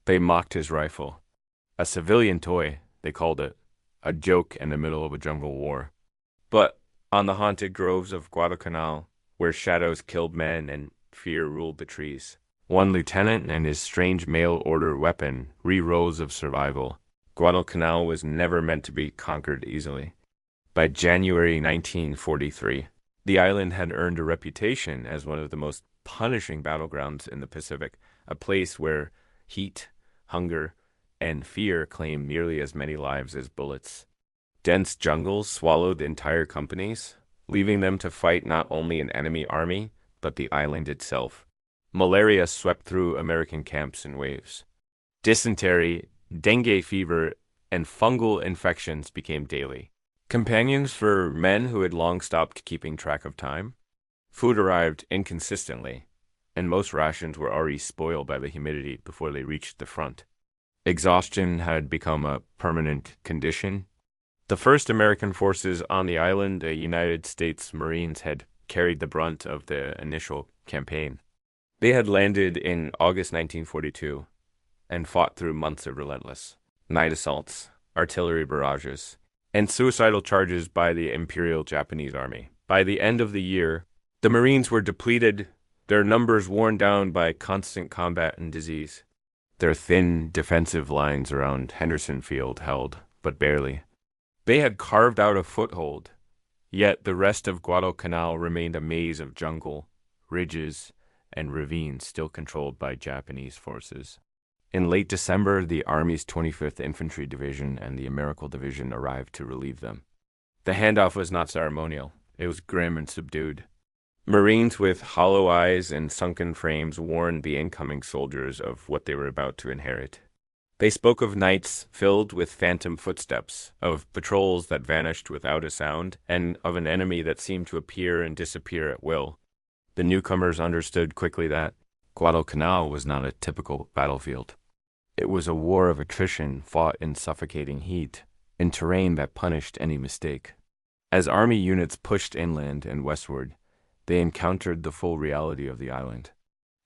They mocked his rifle. A civilian toy, they called it, a joke in the middle of a jungle war. But on the haunted groves of Guadalcanal, where shadows killed men and fear ruled the trees, one lieutenant and his strange mail order weapon re-rose of survival. Guadalcanal was never meant to be conquered easily. By January 1943, the island had earned a reputation as one of the most punishing battlegrounds in the Pacific, a place where heat, hunger, and fear claim nearly as many lives as bullets. Dense jungles swallowed entire companies, leaving them to fight not only an enemy army, but the island itself. Malaria swept through American camps in waves. Dysentery, dengue fever, and fungal infections became daily. Companions for men who had long stopped keeping track of time. Food arrived inconsistently, and most rations were already spoiled by the humidity before they reached the front. Exhaustion had become a permanent condition. The first American forces on the island, the United States Marines, had carried the brunt of the initial campaign. They had landed in August 1942 and fought through months of relentless night assaults, artillery barrages, and suicidal charges by the Imperial Japanese Army. By the end of the year, the Marines were depleted, their numbers worn down by constant combat and disease. Their thin defensive lines around Henderson Field held, but barely. They had carved out a foothold, yet the rest of Guadalcanal remained a maze of jungle, ridges, and ravines still controlled by Japanese forces. In late December, the Army's 25th Infantry Division and the Americal Division arrived to relieve them. The handoff was not ceremonial. It was grim and subdued. Marines with hollow eyes and sunken frames warned the incoming soldiers of what they were about to inherit. They spoke of nights filled with phantom footsteps, of patrols that vanished without a sound, and of an enemy that seemed to appear and disappear at will. The newcomers understood quickly that Guadalcanal was not a typical battlefield. It was a war of attrition fought in suffocating heat, in terrain that punished any mistake. As Army units pushed inland and westward, they encountered the full reality of the island.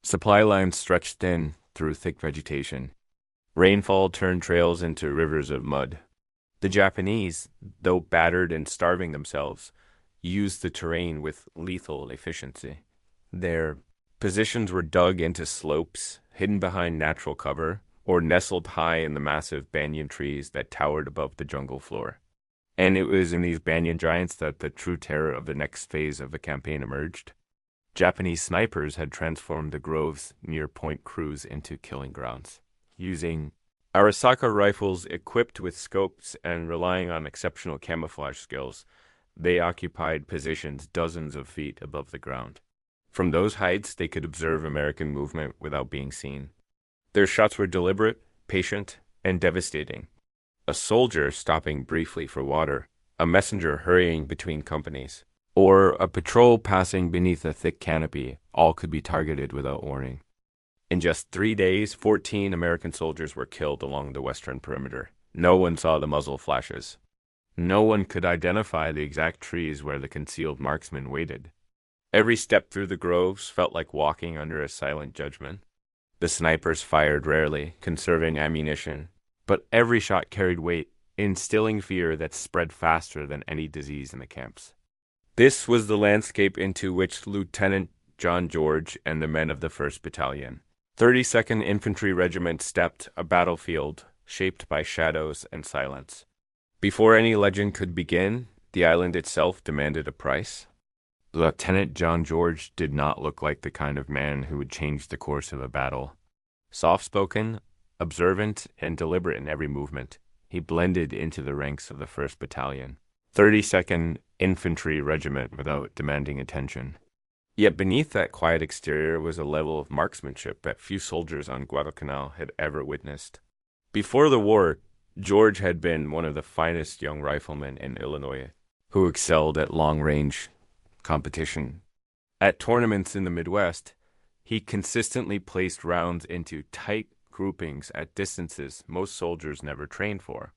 Supply lines stretched thin through thick vegetation. Rainfall turned trails into rivers of mud. The Japanese, though battered and starving themselves, used the terrain with lethal efficiency. Their positions were dug into slopes, hidden behind natural cover, or nestled high in the massive banyan trees that towered above the jungle floor. And it was in these banyan giants that the true terror of the next phase of the campaign emerged. Japanese snipers had transformed the groves near Point Cruz into killing grounds. Using Arisaka rifles equipped with scopes and relying on exceptional camouflage skills, they occupied positions dozens of feet above the ground. From those heights, they could observe American movement without being seen. Their shots were deliberate, patient, and devastating. A soldier stopping briefly for water, a messenger hurrying between companies, or a patrol passing beneath a thick canopy, all could be targeted without warning. In just 3 days, 14 American soldiers were killed along the western perimeter. No one saw the muzzle flashes. No one could identify the exact trees where the concealed marksmen waited. Every step through the groves felt like walking under a silent judgment. The snipers fired rarely, conserving ammunition, but every shot carried weight, instilling fear that spread faster than any disease in the camps. This was the landscape into which Lieutenant John George and the men of the 1st Battalion, 32nd Infantry Regiment, stepped, a battlefield shaped by shadows and silence. Before any legend could begin, the island itself demanded a price. Lieutenant John George did not look like the kind of man who would change the course of a battle. Soft-spoken, observant, and deliberate in every movement, he blended into the ranks of the 1st Battalion, 32nd Infantry Regiment, without demanding attention. Yet beneath that quiet exterior was a level of marksmanship that few soldiers on Guadalcanal had ever witnessed. Before the war, George had been one of the finest young riflemen in Illinois, who excelled at long-range competition. At tournaments in the Midwest, he consistently placed rounds into tight groupings at distances most soldiers never trained for.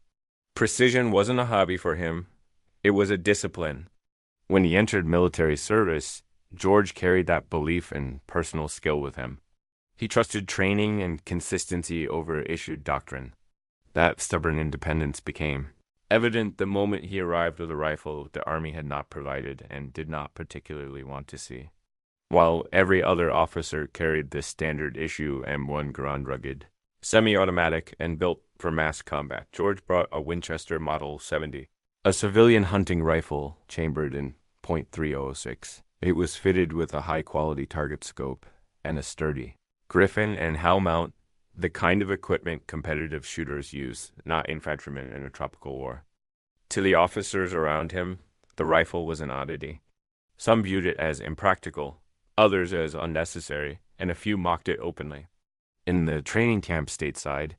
Precision wasn't a hobby for him, it was a discipline. When he entered military service, George carried that belief and personal skill with him. He trusted training and consistency over issued doctrine. That stubborn independence became evident the moment he arrived with a rifle the Army had not provided and did not particularly want to see. While every other officer carried the standard issue M1 Garand rugged, semi-automatic and built for mass combat, George brought a Winchester Model 70, a civilian hunting rifle chambered in .3006. It was fitted with a high-quality target scope and a sturdy Griffin and Howe mount, the kind of equipment competitive shooters use, not infantrymen in a tropical war. To the officers around him, the rifle was an oddity. Some viewed it as impractical, others as unnecessary, and a few mocked it openly. In the training camp stateside,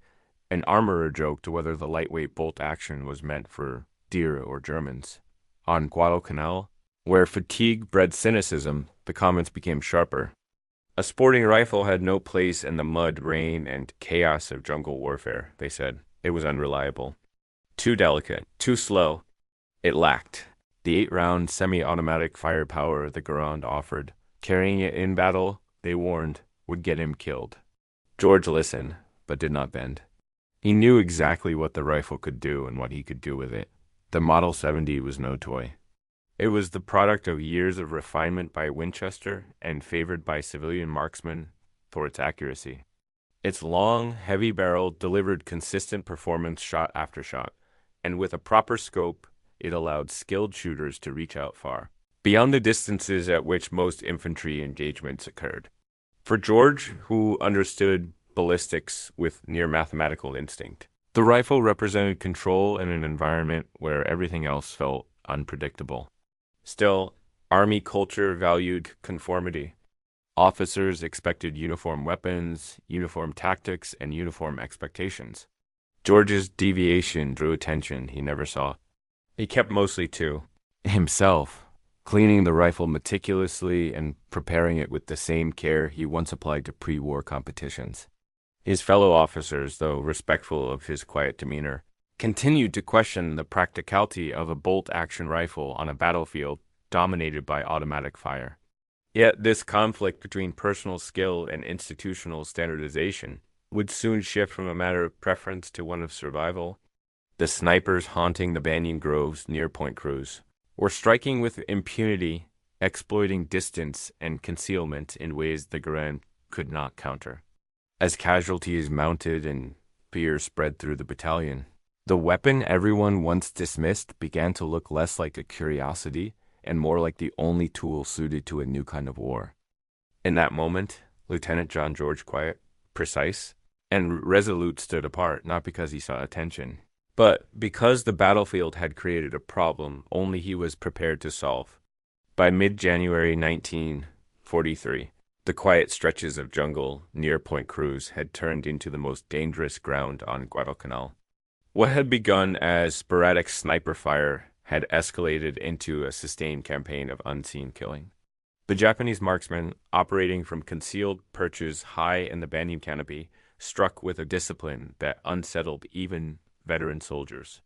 an armorer joked whether the lightweight bolt action was meant for deer or Germans. On Guadalcanal, where fatigue bred cynicism, the comments became sharper. A sporting rifle had no place in the mud, rain, and chaos of jungle warfare, they said. It was unreliable. Too delicate, too slow. It lacked the 8-round semi-automatic firepower the Garand offered. Carrying it in battle, they warned, would get him killed. George listened, but did not bend. He knew exactly what the rifle could do and what he could do with it. The Model 70 was no toy. It was the product of years of refinement by Winchester and favored by civilian marksmen for its accuracy. Its long, heavy barrel delivered consistent performance shot after shot, and with a proper scope, it allowed skilled shooters to reach out far, beyond the distances at which most infantry engagements occurred. For George, who understood ballistics with near mathematical instinct, the rifle represented control in an environment where everything else felt unpredictable. Still, Army culture valued conformity. Officers expected uniform weapons, uniform tactics, and uniform expectations. George's deviation drew attention he never saw. He kept mostly to himself, cleaning the rifle meticulously and preparing it with the same care he once applied to pre-war competitions. His fellow officers, though respectful of his quiet demeanor, continued to question the practicality of a bolt-action rifle on a battlefield dominated by automatic fire. Yet this conflict between personal skill and institutional standardization would soon shift from a matter of preference to one of survival. The snipers haunting the banyan groves near Point Cruz were striking with impunity, exploiting distance and concealment in ways the Garand could not counter. As casualties mounted and fear spread through the battalion, the weapon everyone once dismissed began to look less like a curiosity and more like the only tool suited to a new kind of war. In that moment, Lieutenant John George Quiet, precise, and resolute stood apart, not because he sought attention, but because the battlefield had created a problem only he was prepared to solve. By mid-January 1943, the quiet stretches of jungle near Point Cruz had turned into the most dangerous ground on Guadalcanal. What had begun as sporadic sniper fire had escalated into a sustained campaign of unseen killing. The Japanese marksmen, operating from concealed perches high in the banyan canopy, struck with a discipline that unsettled even veteran soldiers.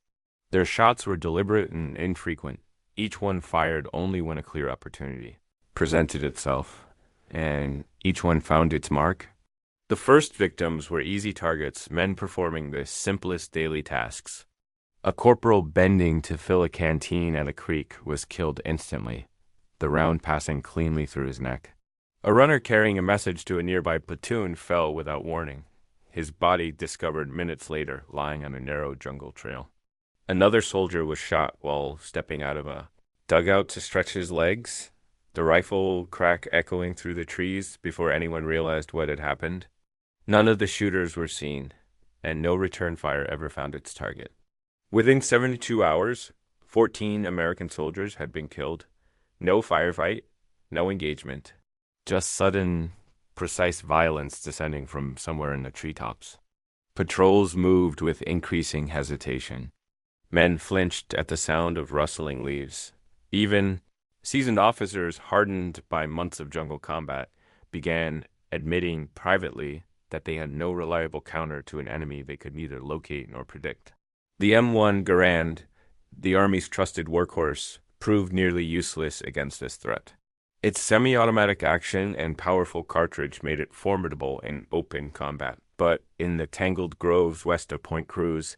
Their shots were deliberate and infrequent, each one fired only when a clear opportunity presented itself, and each one found its mark. The first victims were easy targets, men performing the simplest daily tasks. A corporal bending to fill a canteen at a creek was killed instantly, the round passing cleanly through his neck. A runner carrying a message to a nearby platoon fell without warning, his body discovered minutes later lying on a narrow jungle trail. Another soldier was shot while stepping out of a dugout to stretch his legs, the rifle crack echoing through the trees before anyone realized what had happened. None of the shooters were seen, and no return fire ever found its target. Within 72 hours, 14 American soldiers had been killed. No firefight, no engagement, just sudden, precise violence descending from somewhere in the treetops. Patrols moved with increasing hesitation. Men flinched at the sound of rustling leaves. Even seasoned officers, hardened by months of jungle combat, began admitting privately that they had no reliable counter to an enemy they could neither locate nor predict. The M1 Garand, the Army's trusted workhorse, proved nearly useless against this threat. Its semi-automatic action and powerful cartridge made it formidable in open combat, but in the tangled groves west of Point Cruz,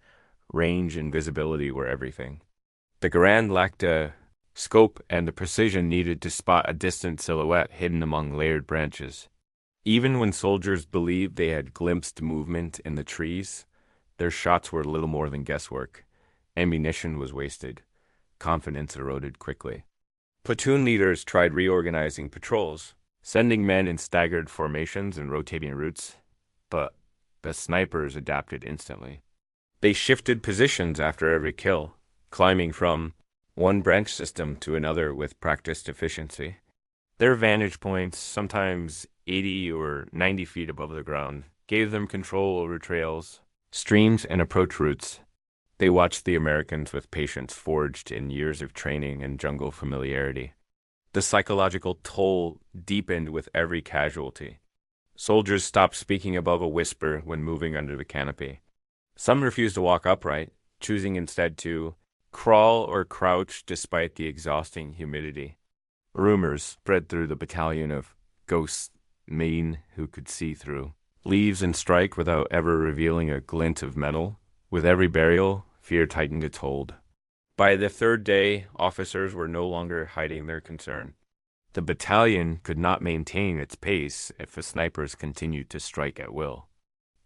range and visibility were everything. The Garand lacked a scope and the precision needed to spot a distant silhouette hidden among layered branches. Even when soldiers believed they had glimpsed movement in the trees, their shots were little more than guesswork. Ammunition was wasted. Confidence eroded quickly. Platoon leaders tried reorganizing patrols, sending men in staggered formations and rotating routes, but the snipers adapted instantly. They shifted positions after every kill, climbing from one branch system to another with practiced efficiency. Their vantage points, sometimes 80 or 90 feet above the ground, gave them control over trails, streams, and approach routes. They watched the Americans with patience forged in years of training and jungle familiarity. The psychological toll deepened with every casualty. Soldiers stopped speaking above a whisper when moving under the canopy. Some refused to walk upright, choosing instead to crawl or crouch despite the exhausting humidity. Rumors spread through the battalion of ghosts, men who could see through leaves and strike without ever revealing a glint of metal. With every burial, fear tightened its hold. By the third day, officers were no longer hiding their concern. The battalion could not maintain its pace if the snipers continued to strike at will.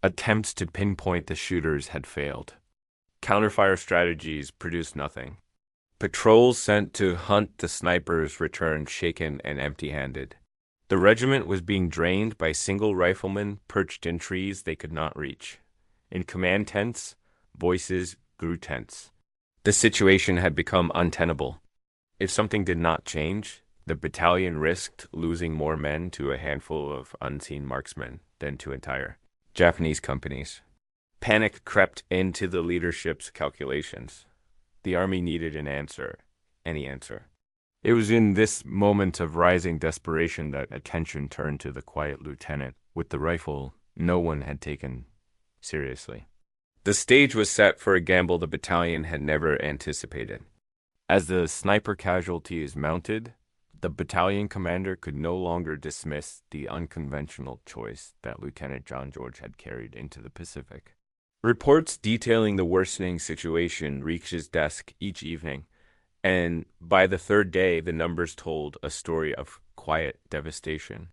Attempts to pinpoint the shooters had failed. Counterfire strategies produced nothing. Patrols sent to hunt the snipers returned shaken and empty-handed. The regiment was being drained by single riflemen perched in trees they could not reach. In command tents, voices grew tense. The situation had become untenable. If something did not change, the battalion risked losing more men to a handful of unseen marksmen than to entire Japanese companies. Panic crept into the leadership's calculations. The army needed an answer, any answer. It was in this moment of rising desperation that attention turned to the quiet lieutenant with the rifle no one had taken seriously. The stage was set for a gamble the battalion had never anticipated. As the sniper casualties mounted, the battalion commander could no longer dismiss the unconventional choice that Lieutenant John George had carried into the Pacific. Reports detailing the worsening situation reached his desk each evening, and by the third day the numbers told a story of quiet devastation.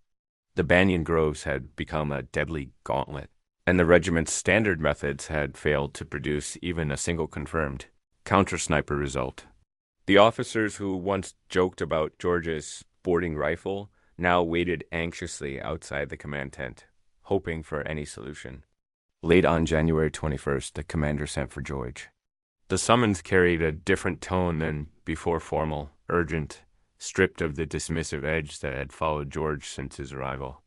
The banyan groves had become a deadly gauntlet, and the regiment's standard methods had failed to produce even a single confirmed counter-sniper result. The officers who once joked about George's sporting rifle now waited anxiously outside the command tent, hoping for any solution. Late on January 21st, the commander sent for George. The summons carried a different tone than before, formal, urgent, stripped of the dismissive edge that had followed George since his arrival.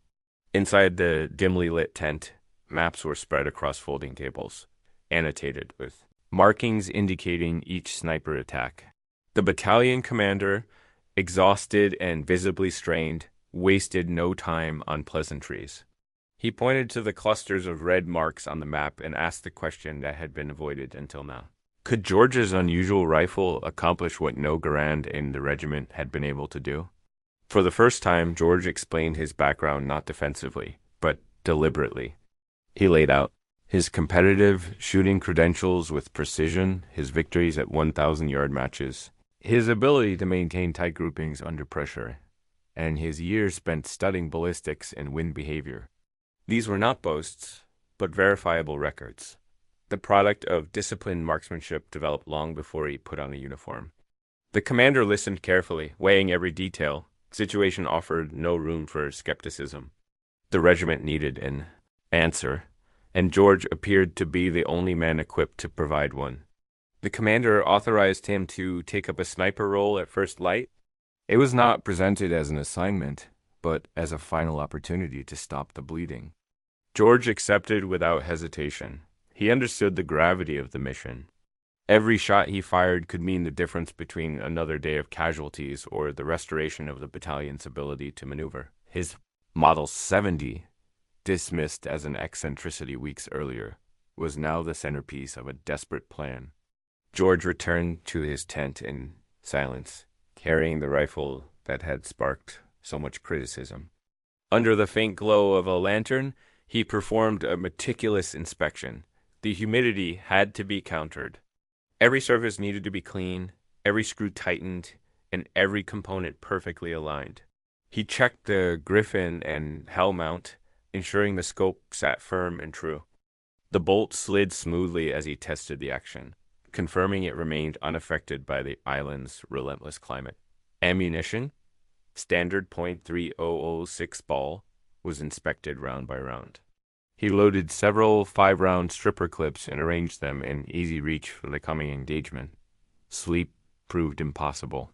Inside the dimly lit tent, maps were spread across folding tables, annotated with markings indicating each sniper attack. The battalion commander, exhausted and visibly strained, wasted no time on pleasantries. He pointed to the clusters of red marks on the map and asked the question that had been avoided until now. Could George's unusual rifle accomplish what no Garand in the regiment had been able to do? For the first time, George explained his background not defensively, but deliberately. He laid out his competitive shooting credentials with precision, his victories at 1,000-yard matches, his ability to maintain tight groupings under pressure, and his years spent studying ballistics and wind behavior. These were not boasts, but verifiable records, the product of disciplined marksmanship developed long before he put on a uniform. The commander listened carefully, weighing every detail. The situation offered no room for skepticism. The regiment needed an answer, and George appeared to be the only man equipped to provide one. The commander authorized him to take up a sniper role at first light. It was not presented as an assignment, but as a final opportunity to stop the bleeding. George accepted without hesitation. He understood the gravity of the mission. Every shot he fired could mean the difference between another day of casualties or the restoration of the battalion's ability to maneuver. His Model 70, dismissed as an eccentricity weeks earlier, was now the centerpiece of a desperate plan. George returned to his tent in silence, carrying the rifle that had sparked so much criticism. Under the faint glow of a lantern, he performed a meticulous inspection. The humidity had to be countered. Every surface needed to be clean, every screw tightened, and every component perfectly aligned. He checked the griffin and hull mount, ensuring the scope sat firm and true. The bolt slid smoothly as he tested the action, confirming it remained unaffected by the island's relentless climate. Ammunition, standard .3006 ball, was inspected round by round. He loaded several 5-round stripper clips and arranged them in easy reach for the coming engagement. Sleep proved impossible.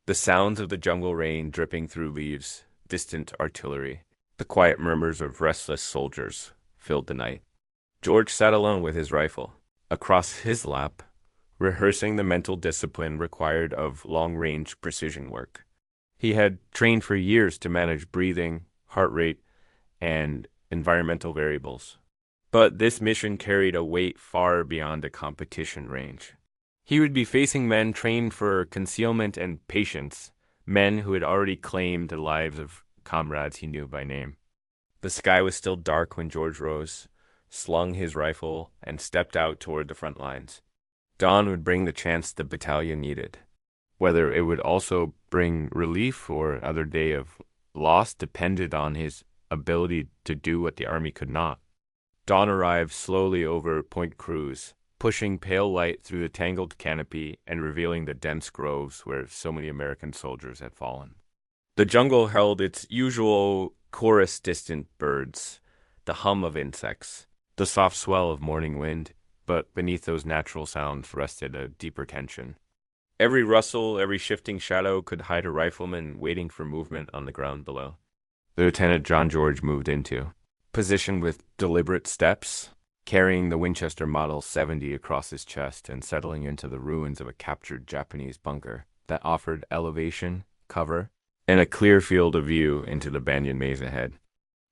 The sounds of the jungle rain dripping through leaves, distant artillery, the quiet murmurs of restless soldiers filled the night. George sat alone with his rifle, across his lap, rehearsing the mental discipline required of long-range precision work. He had trained for years to manage breathing, heart rate, and environmental variables. But this mission carried a weight far beyond a competition range. He would be facing men trained for concealment and patience, men who had already claimed the lives of comrades he knew by name. The sky was still dark when George rose, slung his rifle, and stepped out toward the front lines. Dawn would bring the chance the battalion needed. Whether it would also bring relief or another day of loss depended on his ability to do what the army could not. Dawn arrived slowly over Point Cruz, pushing pale light through the tangled canopy and revealing the dense groves where so many American soldiers had fallen. The jungle held its usual chorus distant birds, the hum of insects, the soft swell of morning wind, but beneath those natural sounds rested a deeper tension. Every rustle, every shifting shadow could hide a rifleman waiting for movement on the ground below. The Lieutenant John George moved into, positioned with deliberate steps, carrying the Winchester Model 70 across his chest and settling into the ruins of a captured Japanese bunker that offered elevation, cover, and a clear field of view into the Banyan Maze ahead.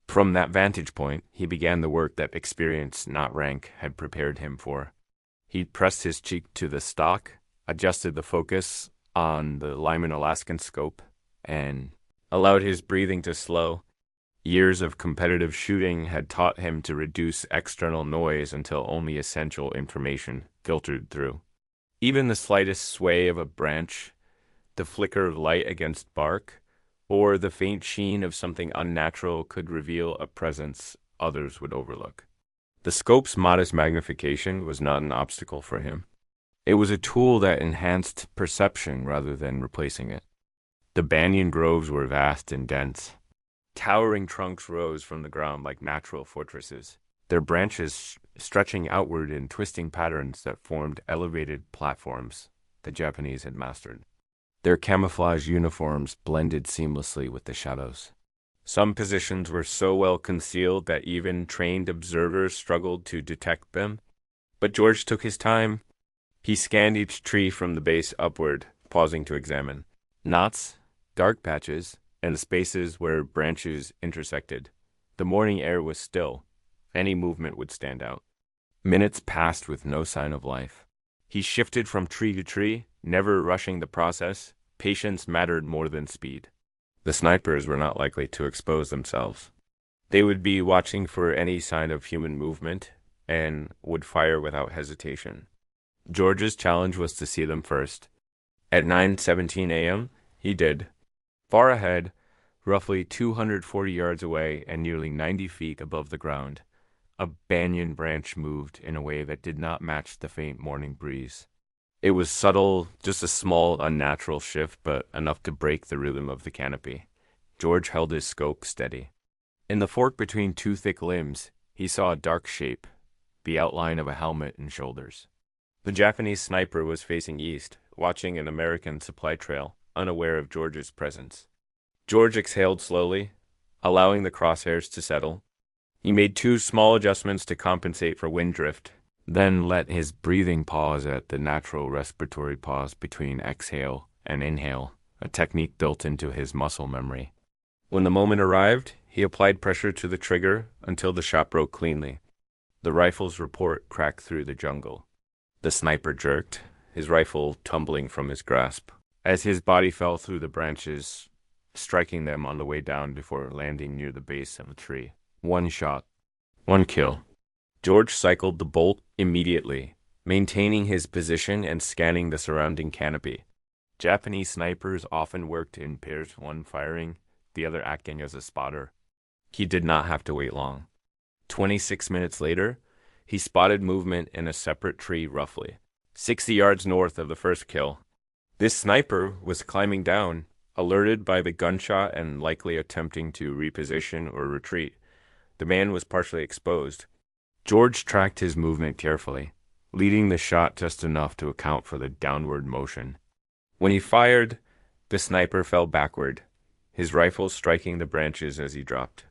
From that vantage point, he began the work that experience, not rank, had prepared him for. He pressed his cheek to the stock, adjusted the focus on the Lyman Alaskan scope, and allowed his breathing to slow. Years of competitive shooting had taught him to reduce external noise until only essential information filtered through. Even the slightest sway of a branch, the flicker of light against bark, or the faint sheen of something unnatural could reveal a presence others would overlook. The scope's modest magnification was not an obstacle for him. It was a tool that enhanced perception rather than replacing it. The banyan groves were vast and dense. Towering trunks rose from the ground like natural fortresses, their branches stretching outward in twisting patterns that formed elevated platforms the Japanese had mastered. Their camouflage uniforms blended seamlessly with the shadows. Some positions were so well concealed that even trained observers struggled to detect them. But George took his time. He scanned each tree from the base upward, pausing to examine knots, dark patches, and the spaces where branches intersected. The morning air was still. Any movement would stand out. Minutes passed with no sign of life. He shifted from tree to tree, never rushing the process. Patience mattered more than speed. The snipers were not likely to expose themselves. They would be watching for any sign of human movement and would fire without hesitation. George's challenge was to see them first. At 9:17 a.m., he did. Far ahead, roughly 240 yards away and nearly 90 feet above the ground, a banyan branch moved in a way that did not match the faint morning breeze. It was subtle, just a small, unnatural shift, but enough to break the rhythm of the canopy. George held his scope steady. In the fork between two thick limbs, he saw a dark shape, the outline of a helmet and shoulders. The Japanese sniper was facing east, watching an American supply trail, unaware of George's presence. George exhaled slowly, allowing the crosshairs to settle. He made 2 small adjustments to compensate for wind drift, then let his breathing pause at the natural respiratory pause between exhale and inhale, a technique built into his muscle memory. When the moment arrived, he applied pressure to the trigger until the shot broke cleanly. The rifle's report cracked through the jungle. The sniper jerked, his rifle tumbling from his grasp. As his body fell through the branches, striking them on the way down before landing near the base of a tree. One shot, one kill. George cycled the bolt immediately, maintaining his position and scanning the surrounding canopy. Japanese snipers often worked in pairs, one firing, the other acting as a spotter. He did not have to wait long. 26 minutes later, he spotted movement in a separate tree roughly 60 yards north of the first kill. This sniper was climbing down, alerted by the gunshot and likely attempting to reposition or retreat. The man was partially exposed. George tracked his movement carefully, leading the shot just enough to account for the downward motion. When he fired, the sniper fell backward, his rifle striking the branches as he dropped.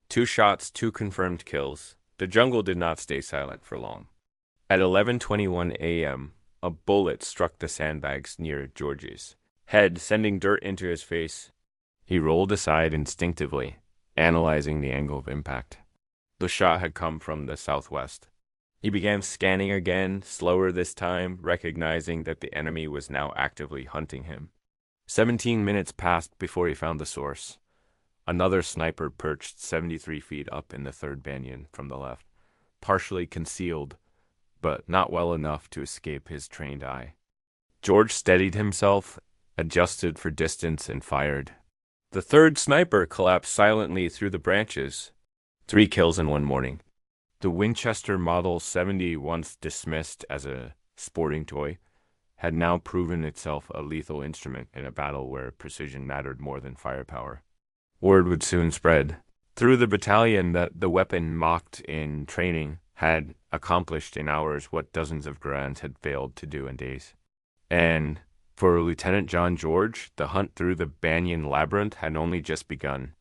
2 shots, 2 confirmed kills. The jungle did not stay silent for long. At 11:21 a.m., a bullet struck the sandbags near George's head, sending dirt into his face. He rolled aside instinctively, analyzing the angle of impact. The shot had come from the southwest. He began scanning again, slower this time, recognizing that the enemy was now actively hunting him. 17 minutes passed before he found the source. Another sniper perched 73 feet up in the third banyan from the left, partially concealed, but not well enough to escape his trained eye. George steadied himself, adjusted for distance, and fired. The third sniper collapsed silently through the branches. 3 kills in one morning. The Winchester Model 70, once dismissed as a sporting toy, had now proven itself a lethal instrument in a battle where precision mattered more than firepower. Word would soon spread through the battalion that the weapon mocked in training had accomplished in hours what dozens of Garands had failed to do in days. And for Lieutenant John George, the hunt through the Banyan Labyrinth had only just begun.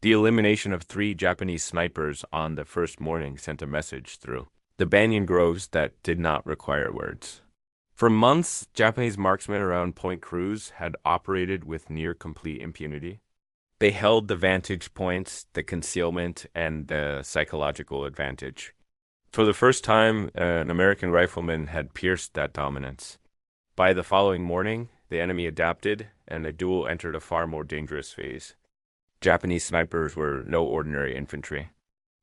The elimination of 3 Japanese snipers on the first morning sent a message through the banyan groves that did not require words. For months, Japanese marksmen around Point Cruz had operated with near-complete impunity. They held the vantage points, the concealment, and the psychological advantage. For the first time, an American rifleman had pierced that dominance. By the following morning, the enemy adapted, and the duel entered a far more dangerous phase. Japanese snipers were no ordinary infantry.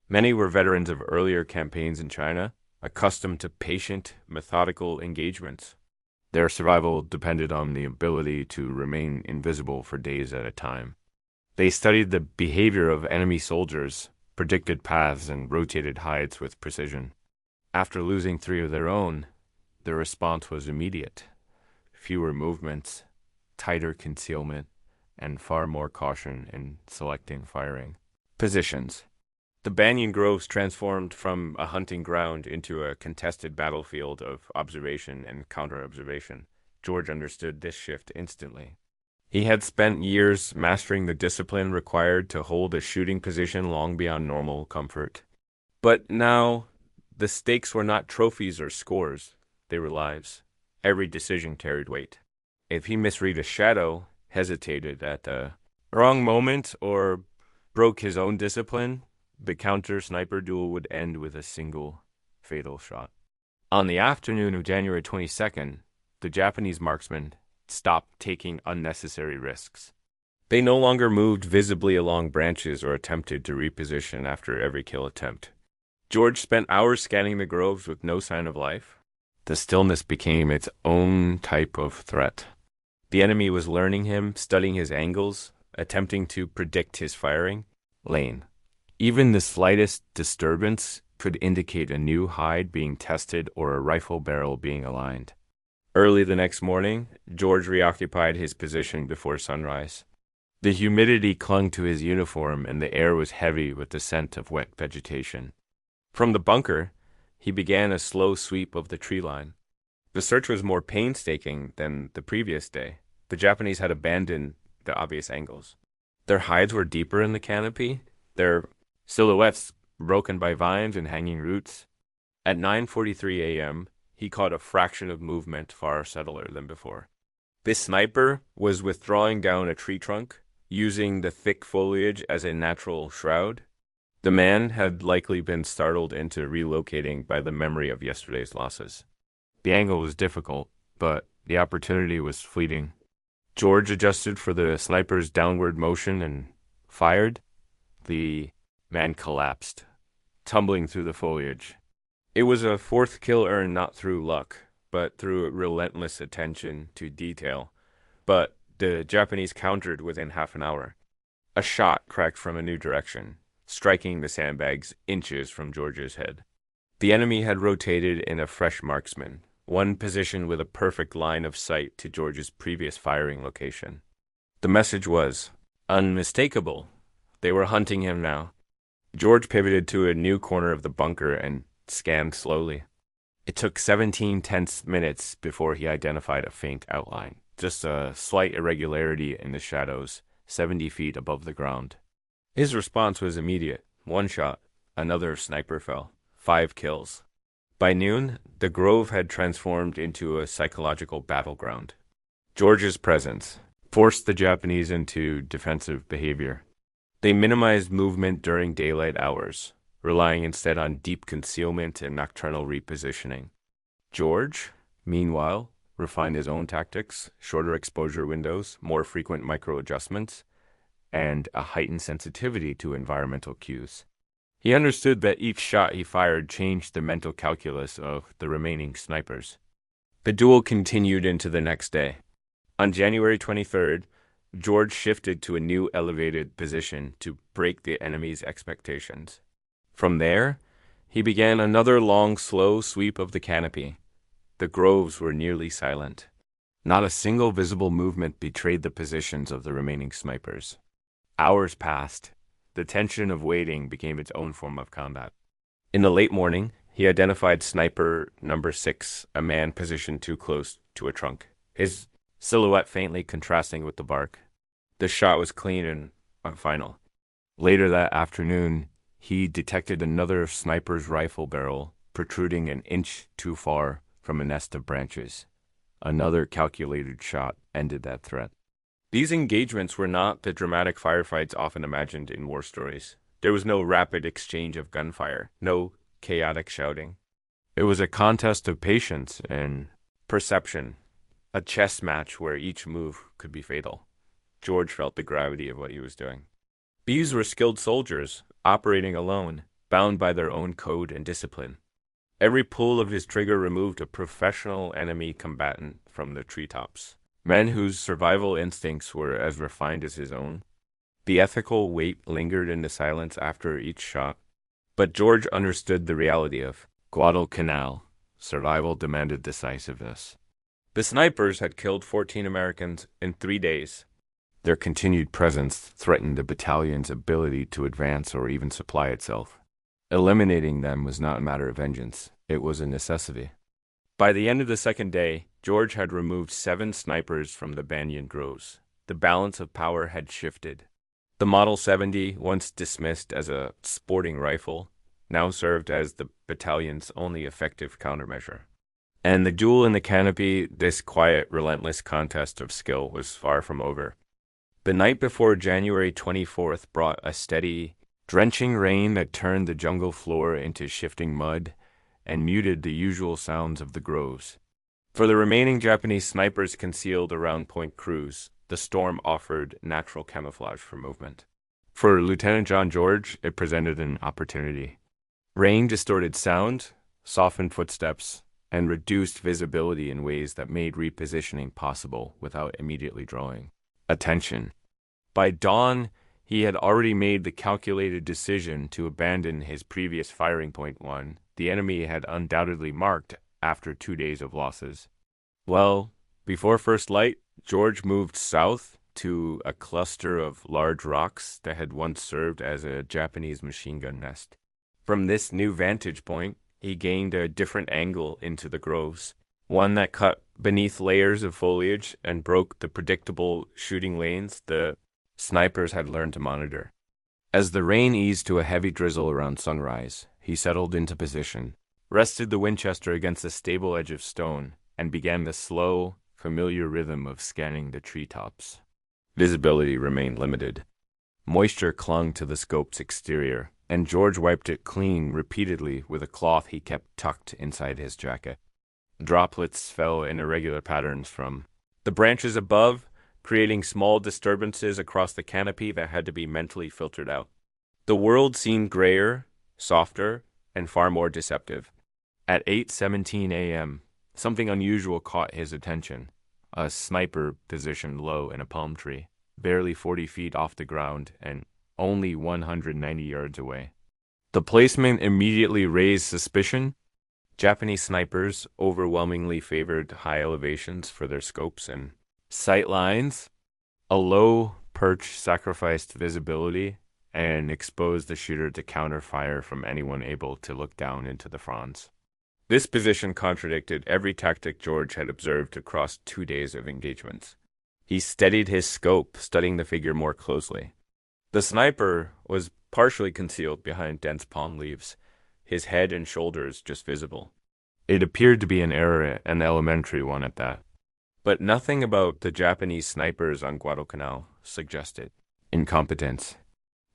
Many were veterans of earlier campaigns in China, accustomed to patient, methodical engagements. Their survival depended on the ability to remain invisible for days at a time. They studied the behavior of enemy soldiers, predicted paths, and rotated hides with precision. After losing 3 of their own, the response was immediate. Fewer movements, tighter concealment, and far more caution in selecting firing positions. The banyan groves transformed from a hunting ground into a contested battlefield of observation and counter-observation. George understood this shift instantly. He had spent years mastering the discipline required to hold a shooting position long beyond normal comfort. But now, the stakes were not trophies or scores, they were lives. Every decision carried weight. If he misread a shadow, hesitated at the wrong moment, or broke his own discipline, the counter-sniper duel would end with a single fatal shot. On the afternoon of January 22nd, the Japanese marksmen stopped taking unnecessary risks. They no longer moved visibly along branches or attempted to reposition after every kill attempt. George spent hours scanning the groves with no sign of life. The stillness became its own type of threat. The enemy was learning him, studying his angles, attempting to predict his firing lane. Even the slightest disturbance could indicate a new hide being tested or a rifle barrel being aligned. Early the next morning, George reoccupied his position before sunrise. The humidity clung to his uniform and the air was heavy with the scent of wet vegetation. From the bunker, he began a slow sweep of the tree line. The search was more painstaking than the previous day. The Japanese had abandoned the obvious angles. Their hides were deeper in the canopy, their silhouettes broken by vines and hanging roots. At 9:43 a.m., he caught a fraction of movement far subtler than before. This sniper was withdrawing down a tree trunk, using the thick foliage as a natural shroud. The man had likely been startled into relocating by the memory of yesterday's losses. The angle was difficult, but the opportunity was fleeting. George adjusted for the sniper's downward motion and fired. The man collapsed, tumbling through the foliage. It was a fourth kill earned not through luck, but through relentless attention to detail. But the Japanese countered within half an hour. A shot cracked from a new direction, striking the sandbags inches from George's head. The enemy had rotated in a fresh marksman, one position with a perfect line of sight to George's previous firing location. The message was unmistakable. They were hunting him now. George pivoted to a new corner of the bunker and scanned slowly. It took 17 tense minutes before he identified a faint outline, just a slight irregularity in the shadows, 70 feet above the ground. His response was immediate. One shot, another sniper fell. 5 kills. By noon, the grove had transformed into a psychological battleground. George's presence forced the Japanese into defensive behavior. They minimized movement during daylight hours, relying instead on deep concealment and nocturnal repositioning. George, meanwhile, refined his own tactics, shorter exposure windows, more frequent micro-adjustments, and a heightened sensitivity to environmental cues. He understood that each shot he fired changed the mental calculus of the remaining snipers. The duel continued into the next day. On January 23rd, George shifted to a new elevated position to break the enemy's expectations. From there, he began another long, slow sweep of the canopy. The groves were nearly silent. Not a single visible movement betrayed the positions of the remaining snipers. Hours passed. The tension of waiting became its own form of combat. In the late morning, he identified sniper number 6, a man positioned too close to a trunk, his silhouette faintly contrasting with the bark. The shot was clean and final. Later that afternoon, he detected another sniper's rifle barrel protruding an inch too far from a nest of branches. Another calculated shot ended that threat. These engagements were not the dramatic firefights often imagined in war stories. There was no rapid exchange of gunfire, no chaotic shouting. It was a contest of patience and perception, a chess match where each move could be fatal. George felt the gravity of what he was doing. These were skilled soldiers, operating alone, bound by their own code and discipline. Every pull of his trigger removed a professional enemy combatant from the treetops. Men whose survival instincts were as refined as his own. The ethical weight lingered in the silence after each shot. But George understood the reality of Guadalcanal. Survival demanded decisiveness. The snipers had killed 14 Americans in 3 days. Their continued presence threatened the battalion's ability to advance or even supply itself. Eliminating them was not a matter of vengeance. It was a necessity. By the end of the second day, George had removed 7 snipers from the Banyan Groves. The balance of power had shifted. The Model 70, once dismissed as a sporting rifle, now served as the battalion's only effective countermeasure. And the duel in the canopy, this quiet, relentless contest of skill, was far from over. The night before January 24th brought a steady, drenching rain that turned the jungle floor into shifting mud and muted the usual sounds of the groves. For the remaining Japanese snipers concealed around Point Cruz, the storm offered natural camouflage for movement. For Lieutenant John George, it presented an opportunity. Rain distorted sound, softened footsteps, and reduced visibility in ways that made repositioning possible without immediately drawing attention. By dawn, he had already made the calculated decision to abandon his previous firing point 1 the enemy had undoubtedly marked after 2 days of losses. Well, before first light, George moved south to a cluster of large rocks that had once served as a Japanese machine gun nest. From this new vantage point, he gained a different angle into the groves, one that cut beneath layers of foliage and broke the predictable shooting lanes the snipers had learned to monitor. As the rain eased to a heavy drizzle around sunrise, he settled into position, rested the Winchester against a stable edge of stone, and began the slow, familiar rhythm of scanning the treetops. Visibility remained limited. Moisture clung to the scope's exterior, and George wiped it clean repeatedly with a cloth he kept tucked inside his jacket. Droplets fell in irregular patterns from the branches above. creating small disturbances across the canopy that had to be mentally filtered out. The world seemed grayer, softer, and far more deceptive. At 8:17 a.m., something unusual caught his attention. A sniper positioned low in a palm tree, barely 40 feet off the ground and only 190 yards away. The placement immediately raised suspicion. Japanese snipers overwhelmingly favored high elevations for their scopes and sight lines. A low perch sacrificed visibility and exposed the shooter to counter fire from anyone able to look down into the fronds. This position contradicted every tactic George had observed across 2 days of engagements. He steadied his scope, studying the figure more closely. The sniper was partially concealed behind dense palm leaves, his head and shoulders just visible. It appeared to be an error, an elementary one at that. But nothing about the Japanese snipers on Guadalcanal suggested incompetence.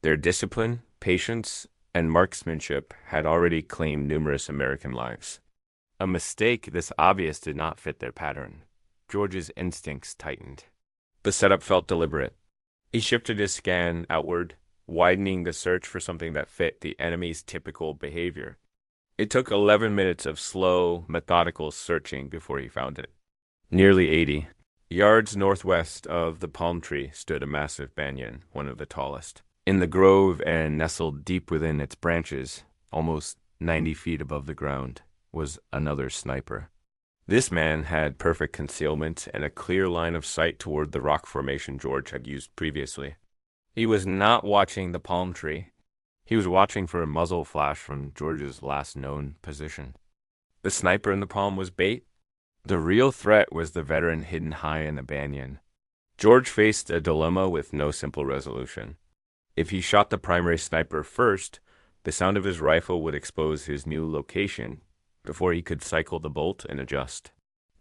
Their discipline, patience, and marksmanship had already claimed numerous American lives. A mistake this obvious did not fit their pattern. George's instincts tightened. The setup felt deliberate. He shifted his scan outward, widening the search for something that fit the enemy's typical behavior. It took 11 minutes of slow, methodical searching before he found it. Nearly 80 yards northwest of the palm tree stood a massive banyan, one of the tallest. In the grove and nestled deep within its branches, almost 90 feet above the ground, was another sniper. This man had perfect concealment and a clear line of sight toward the rock formation George had used previously. He was not watching the palm tree. He was watching for a muzzle flash from George's last known position. The sniper in the palm was bait. The real threat was the veteran hidden high in the banyan. George faced a dilemma with no simple resolution. If he shot the primary sniper first, the sound of his rifle would expose his new location before he could cycle the bolt and adjust.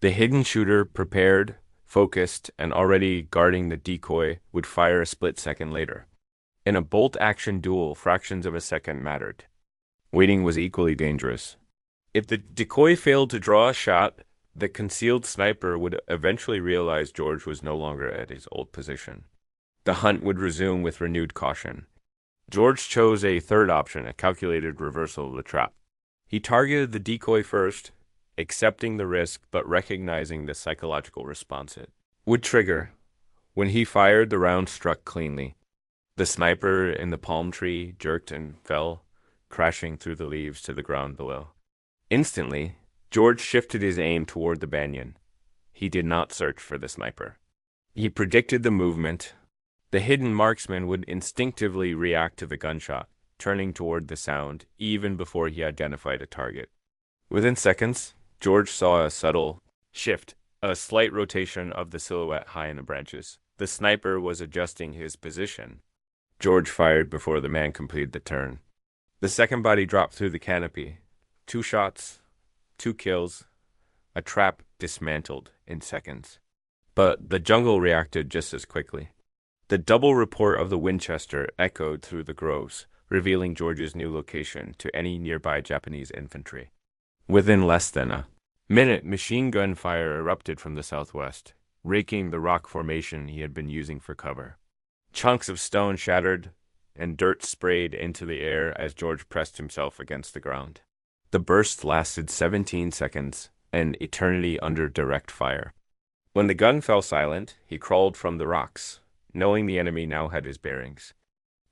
The hidden shooter, prepared, focused, and already guarding the decoy, would fire a split second later. In a bolt-action duel, fractions of a second mattered. Waiting was equally dangerous. If the decoy failed to draw a shot, the concealed sniper would eventually realize George was no longer at his old position. The hunt would resume with renewed caution. George chose a third option, a calculated reversal of the trap. He targeted the decoy first, accepting the risk but recognizing the psychological response it would trigger. When he fired, the round struck cleanly. The sniper in the palm tree jerked and fell, crashing through the leaves to the ground below. Instantly, George shifted his aim toward the banyan. He did not search for the sniper. He predicted the movement. The hidden marksman would instinctively react to the gunshot, turning toward the sound even before he identified a target. Within seconds, George saw a subtle shift, a slight rotation of the silhouette high in the branches. The sniper was adjusting his position. George fired before the man completed the turn. The second body dropped through the canopy. 2 shots, 2 kills, a trap dismantled in seconds. But the jungle reacted just as quickly. The double report of the Winchester echoed through the groves, revealing George's new location to any nearby Japanese infantry. Within less than a minute, machine gun fire erupted from the southwest, raking the rock formation he had been using for cover. Chunks of stone shattered, and dirt sprayed into the air as George pressed himself against the ground. The burst lasted 17 seconds, an eternity under direct fire. When the gun fell silent, he crawled from the rocks, knowing the enemy now had his bearings.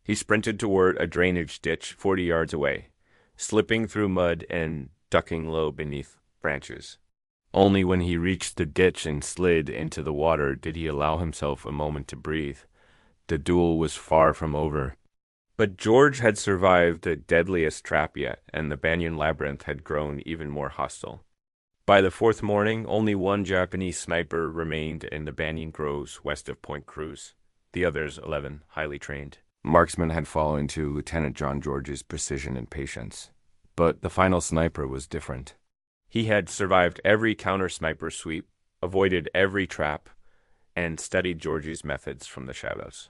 He sprinted toward a drainage ditch 40 yards away, slipping through mud and ducking low beneath branches. Only when he reached the ditch and slid into the water did he allow himself a moment to breathe. The duel was far from over. But George had survived the deadliest trap yet, and the banyan labyrinth had grown even more hostile. By the 4th morning, only 1 Japanese sniper remained in the banyan groves west of Point Cruz. The others, 11, highly trained marksmen, had fallen to Lieutenant John George's precision and patience. But the final sniper was different. He had survived every counter-sniper sweep, avoided every trap, and studied George's methods from the shadows.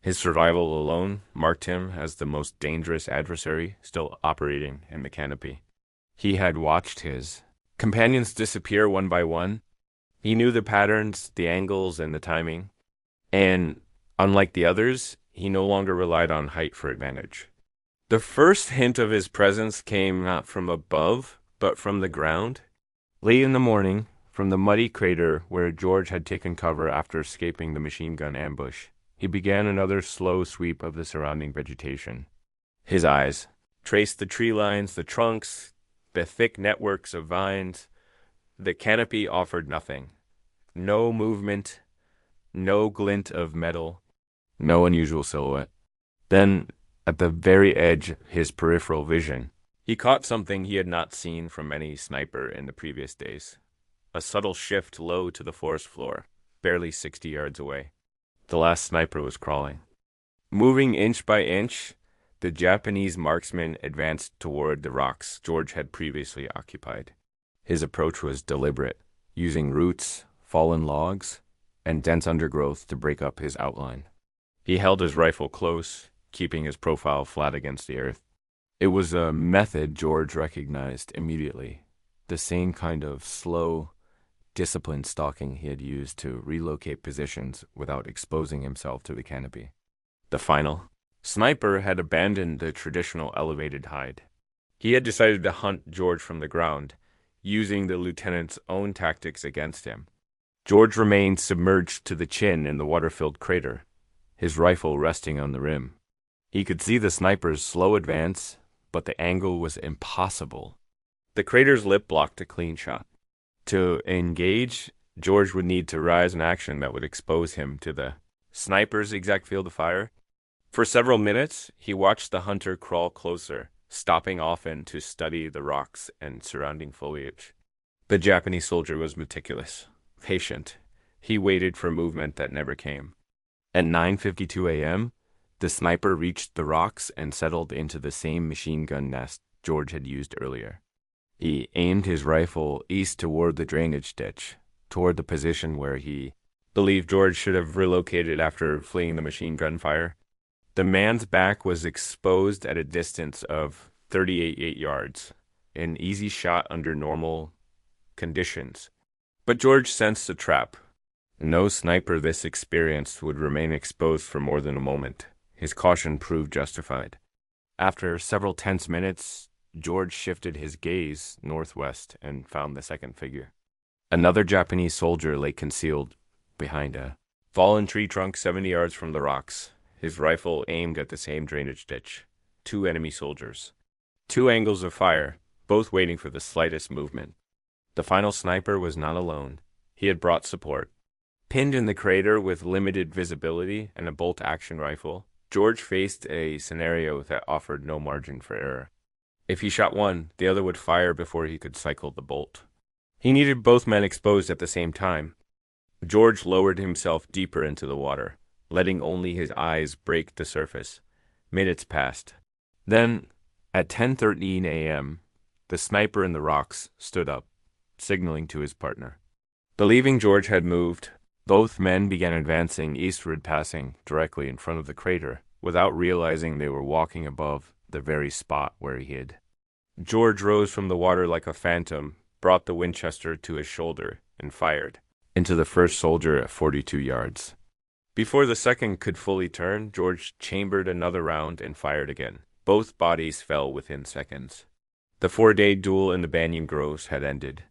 His survival alone marked him as the most dangerous adversary still operating in the canopy. He had watched his companions disappear one by one. He knew the patterns, the angles, and the timing. And unlike the others, he no longer relied on height for advantage. The first hint of his presence came not from above, but from the ground. Late in the morning, from the muddy crater where George had taken cover after escaping the machine gun ambush, he began another slow sweep of the surrounding vegetation. His eyes traced the tree lines, the trunks, the thick networks of vines. The canopy offered nothing. No movement, no glint of metal, no unusual silhouette. Then, at the very edge, his peripheral vision, he caught something he had not seen from any sniper in the previous days. A subtle shift low to the forest floor, barely 60 yards away. The last sniper was crawling. Moving inch by inch, the Japanese marksman advanced toward the rocks George had previously occupied. His approach was deliberate, using roots, fallen logs, and dense undergrowth to break up his outline. He held his rifle close, keeping his profile flat against the earth. It was a method George recognized immediately, the same kind of slow, disciplined stalking he had used to relocate positions without exposing himself to the canopy. The final sniper had abandoned the traditional elevated hide. He had decided to hunt George from the ground, using the lieutenant's own tactics against him. George remained submerged to the chin in the water-filled crater, his rifle resting on the rim. He could see the sniper's slow advance, but the angle was impossible. The crater's lip blocked a clean shot. To engage, George would need to rise an action that would expose him to the sniper's exact field of fire. For several minutes, he watched the hunter crawl closer, stopping often to study the rocks and surrounding foliage. The Japanese soldier was meticulous, patient. He waited for movement that never came. At 9:52 a.m., the sniper reached the rocks and settled into the same machine gun nest George had used earlier. He aimed his rifle east toward the drainage ditch, toward the position where he believed George should have relocated after fleeing the machine gun fire. The man's back was exposed at a distance of 38 yards, an easy shot under normal conditions. But George sensed a trap. No sniper this experienced would remain exposed for more than a moment. His caution proved justified. After several tense minutes, George shifted his gaze northwest and found the second figure. Another Japanese soldier lay concealed behind a fallen tree trunk 70 yards from the rocks, his rifle aimed at the same drainage ditch. 2 enemy soldiers. 2 angles of fire, both waiting for the slightest movement. The final sniper was not alone. He had brought support. Pinned in the crater with limited visibility and a bolt-action rifle, George faced a scenario that offered no margin for error. If he shot one, the other would fire before he could cycle the bolt. He needed both men exposed at the same time. George lowered himself deeper into the water, letting only his eyes break the surface. Minutes passed. Then, at 10:13 a.m., the sniper in the rocks stood up, signaling to his partner. Believing George had moved, both men began advancing eastward, passing directly in front of the crater, without realizing they were walking above the very spot where he hid. George rose from the water like a phantom, brought the Winchester to his shoulder, and fired into the first soldier at 42 yards. Before the second could fully turn, George chambered another round and fired again. Both bodies fell within seconds. The 4-day duel in the banyan groves had ended.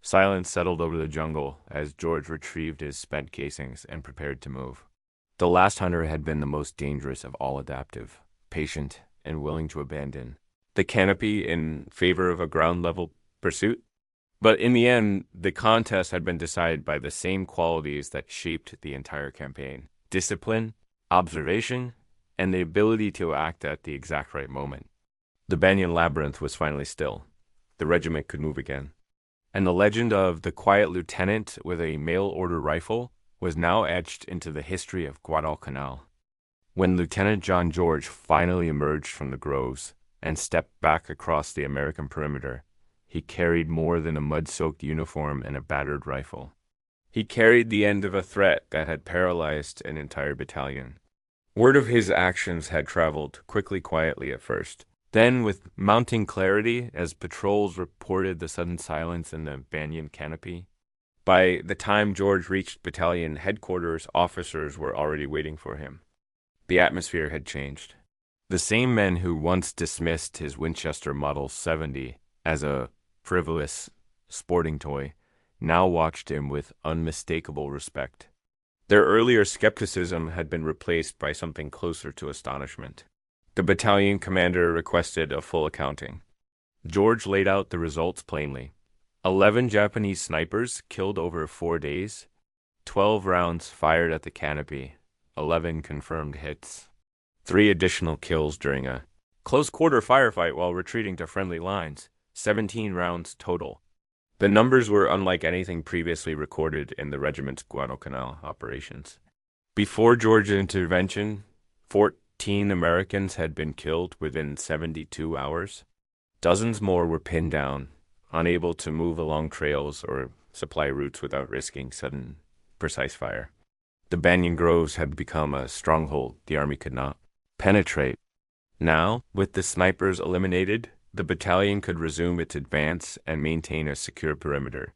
Silence settled over the jungle as George retrieved his spent casings and prepared to move. The last hunter had been the most dangerous of all adaptive, patient, and willing to abandon the canopy in favor of a ground-level pursuit. But in the end, the contest had been decided by the same qualities that shaped the entire campaign: discipline, observation, and the ability to act at the exact right moment. The banyan labyrinth was finally still. The regiment could move again. And the legend of the quiet lieutenant with a mail-order rifle was now etched into the history of Guadalcanal. When Lieutenant John George finally emerged from the groves and stepped back across the American perimeter, he carried more than a mud-soaked uniform and a battered rifle. He carried the end of a threat that had paralyzed an entire battalion. Word of his actions had traveled quietly at first. Then, with mounting clarity, as patrols reported the sudden silence in the banyan canopy, By the time George reached battalion headquarters, officers were already waiting for him. The atmosphere had changed. The same men who once dismissed his Winchester Model 70 as a frivolous sporting toy now watched him with unmistakable respect. Their earlier skepticism had been replaced by something closer to astonishment. The battalion commander requested a full accounting. George laid out the results plainly. 11 Japanese snipers killed over 4 days, 12 rounds fired at the canopy, 11 confirmed hits, 3 additional kills during a close-quarter firefight while retreating to friendly lines, 17 rounds total. The numbers were unlike anything previously recorded in the regiment's Guadalcanal operations. Before George's intervention, 14 Americans had been killed within 72 hours. Dozens more were pinned down, unable to move along trails or supply routes without risking sudden, precise fire. The banyan groves had become a stronghold the army could not penetrate. Now, with the snipers eliminated, the battalion could resume its advance and maintain a secure perimeter.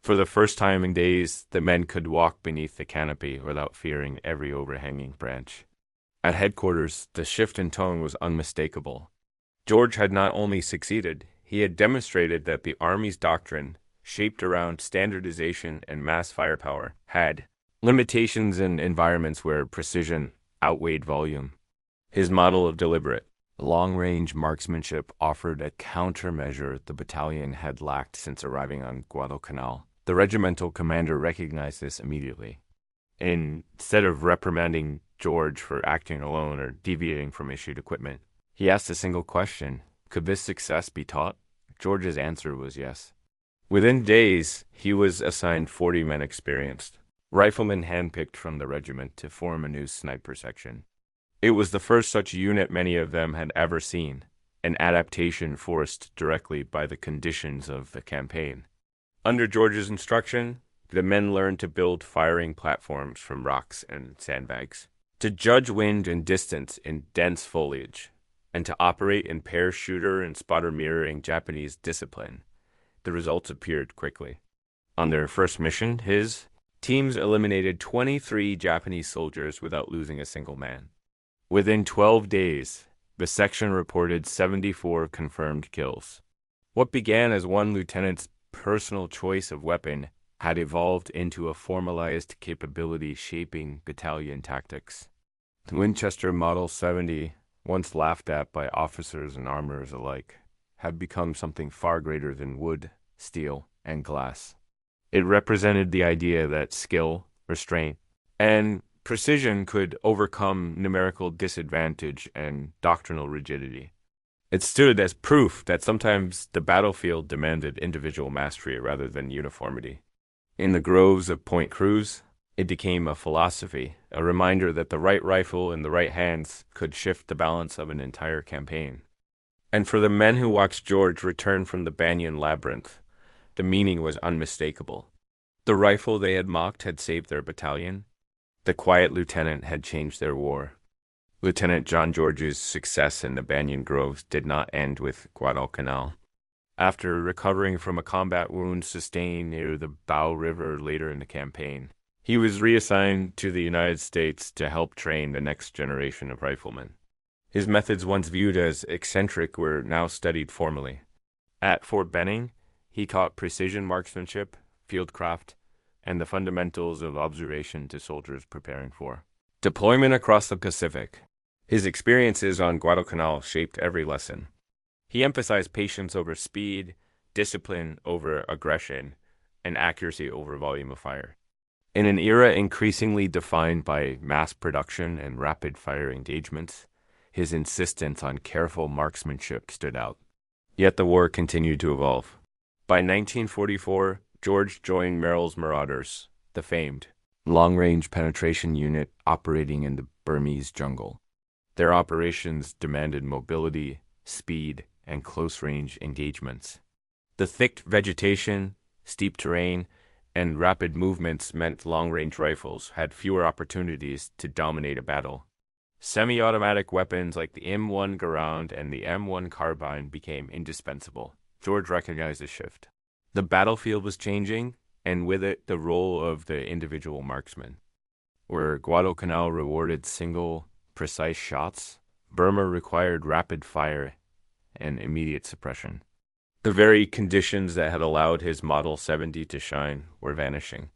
For the first time in days, the men could walk beneath the canopy without fearing every overhanging branch. At headquarters, the shift in tone was unmistakable. George had not only succeeded, he had demonstrated that the Army's doctrine, shaped around standardization and mass firepower, had limitations in environments where precision outweighed volume. His model of deliberate, long-range marksmanship offered a countermeasure the battalion had lacked since arriving on Guadalcanal. The regimental commander recognized this immediately. Instead of reprimanding George for acting alone or deviating from issued equipment, he asked a single question: could this success be taught? George's answer was yes. Within days, he was assigned 40 men experienced, riflemen handpicked from the regiment to form a new sniper section. It was the first such unit many of them had ever seen, an adaptation forced directly by the conditions of the campaign. Under George's instruction, the men learned to build firing platforms from rocks and sandbags, to judge wind and distance in dense foliage, and to operate in pair shooter and spotter mirroring Japanese discipline. The results appeared quickly. On their first mission, his teams eliminated 23 Japanese soldiers without losing a single man. Within 12 days, the section reported 74 confirmed kills. What began as one lieutenant's personal choice of weapon had evolved into a formalized capability shaping battalion tactics. The Winchester Model 70, once laughed at by officers and armorers alike, had become something far greater than wood, steel, and glass. It represented the idea that skill, restraint, and precision could overcome numerical disadvantage and doctrinal rigidity. It stood as proof that sometimes the battlefield demanded individual mastery rather than uniformity. In the groves of Point Cruz, it became a philosophy, a reminder that the right rifle in the right hands could shift the balance of an entire campaign. And for the men who watched George return from the Banyan Labyrinth, the meaning was unmistakable. The rifle they had mocked had saved their battalion. The quiet lieutenant had changed their war. Lieutenant John George's success in the Banyan Groves did not end with Guadalcanal. After recovering from a combat wound sustained near the Bow River later in the campaign, he was reassigned to the United States to help train the next generation of riflemen. His methods, once viewed as eccentric, were now studied formally. At Fort Benning, he taught precision marksmanship, fieldcraft, and the fundamentals of observation to soldiers preparing for deployment across the Pacific. His experiences on Guadalcanal shaped every lesson. He emphasized patience over speed, discipline over aggression, and accuracy over volume of fire. In an era increasingly defined by mass production and rapid-fire engagements, his insistence on careful marksmanship stood out. Yet the war continued to evolve. By 1944, George joined Merrill's Marauders, the famed long-range penetration unit operating in the Burmese jungle. Their operations demanded mobility, speed, and close-range engagements. The thick vegetation, steep terrain, and rapid movements meant long-range rifles had fewer opportunities to dominate a battle. Semi-automatic weapons like the M1 Garand and the M1 carbine became indispensable. George recognized the shift. The battlefield was changing, and with it the role of the individual marksman. Where Guadalcanal rewarded single, precise shots, Burma required rapid fire and immediate suppression. The very conditions that had allowed his Model 70 to shine were vanishing.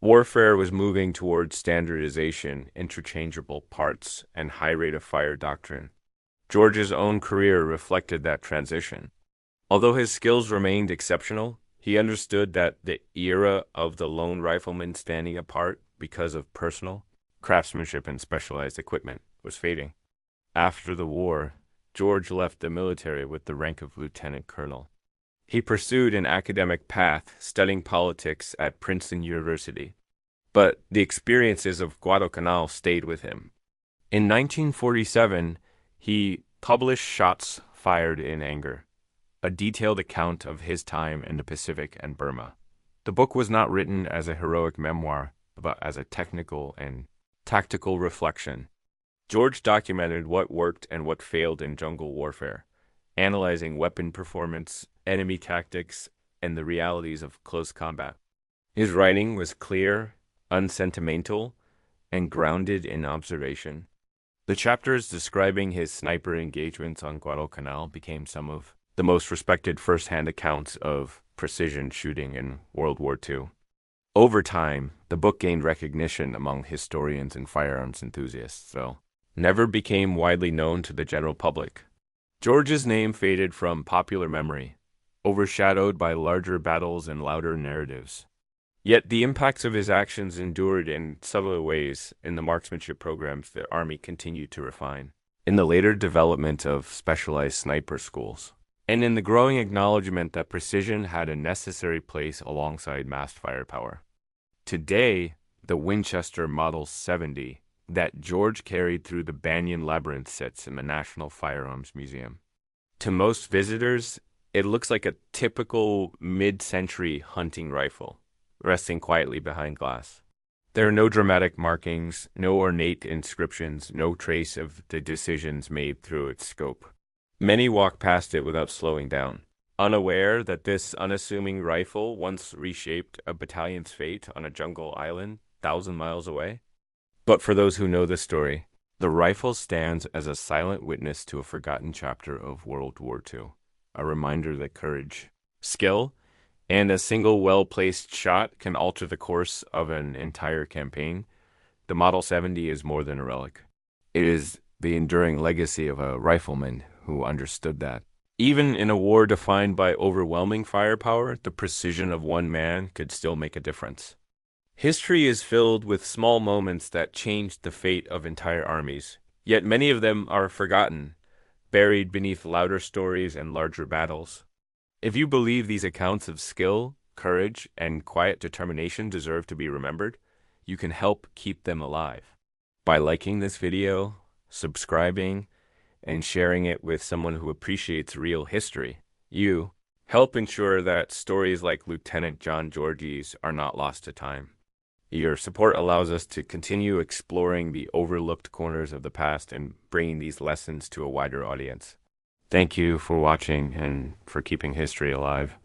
Warfare was moving towards standardization, interchangeable parts, and high rate of fire doctrine. George's own career reflected that transition. Although his skills remained exceptional, he understood that the era of the lone rifleman standing apart because of personal craftsmanship and specialized equipment was fading. After the war, George left the military with the rank of lieutenant colonel. He pursued an academic path, studying politics at Princeton University. But the experiences of Guadalcanal stayed with him. In 1947, he published Shots Fired in Anger, a detailed account of his time in the Pacific and Burma. The book was not written as a heroic memoir, but as a technical and tactical reflection. George documented what worked and what failed in jungle warfare, analyzing weapon performance, enemy tactics, and the realities of close combat. His writing was clear, unsentimental, and grounded in observation. The chapters describing his sniper engagements on Guadalcanal became some of the most respected first-hand accounts of precision shooting in World War II. Over time, the book gained recognition among historians and firearms enthusiasts, though never became widely known to the general public. George's name faded from popular memory, overshadowed by larger battles and louder narratives. Yet the impacts of his actions endured in subtler ways in the marksmanship programs the Army continued to refine, in the later development of specialized sniper schools, and in the growing acknowledgement that precision had a necessary place alongside massed firepower. Today, the Winchester Model 70 that George carried through the Banyan Labyrinth sits in the National Firearms Museum. To most visitors, it looks like a typical mid-century hunting rifle, resting quietly behind glass. There are no dramatic markings, no ornate inscriptions, no trace of the decisions made through its scope. Many walk past it without slowing down, unaware that this unassuming rifle once reshaped a battalion's fate on a jungle island 1,000 miles away. But for those who know the story, the rifle stands as a silent witness to a forgotten chapter of World War II, a reminder that courage, skill, and a single well-placed shot can alter the course of an entire campaign. The Model 70 is more than a relic. It is the enduring legacy of a rifleman who understood that. Even in a war defined by overwhelming firepower, the precision of one man could still make a difference. History is filled with small moments that changed the fate of entire armies, yet many of them are forgotten, buried beneath louder stories and larger battles. If you believe these accounts of skill, courage, and quiet determination deserve to be remembered, you can help keep them alive. By liking this video, subscribing, and sharing it with someone who appreciates real history, you help ensure that stories like Lieutenant John George's are not lost to time. Your support allows us to continue exploring the overlooked corners of the past and bringing these lessons to a wider audience. Thank you for watching and for keeping history alive.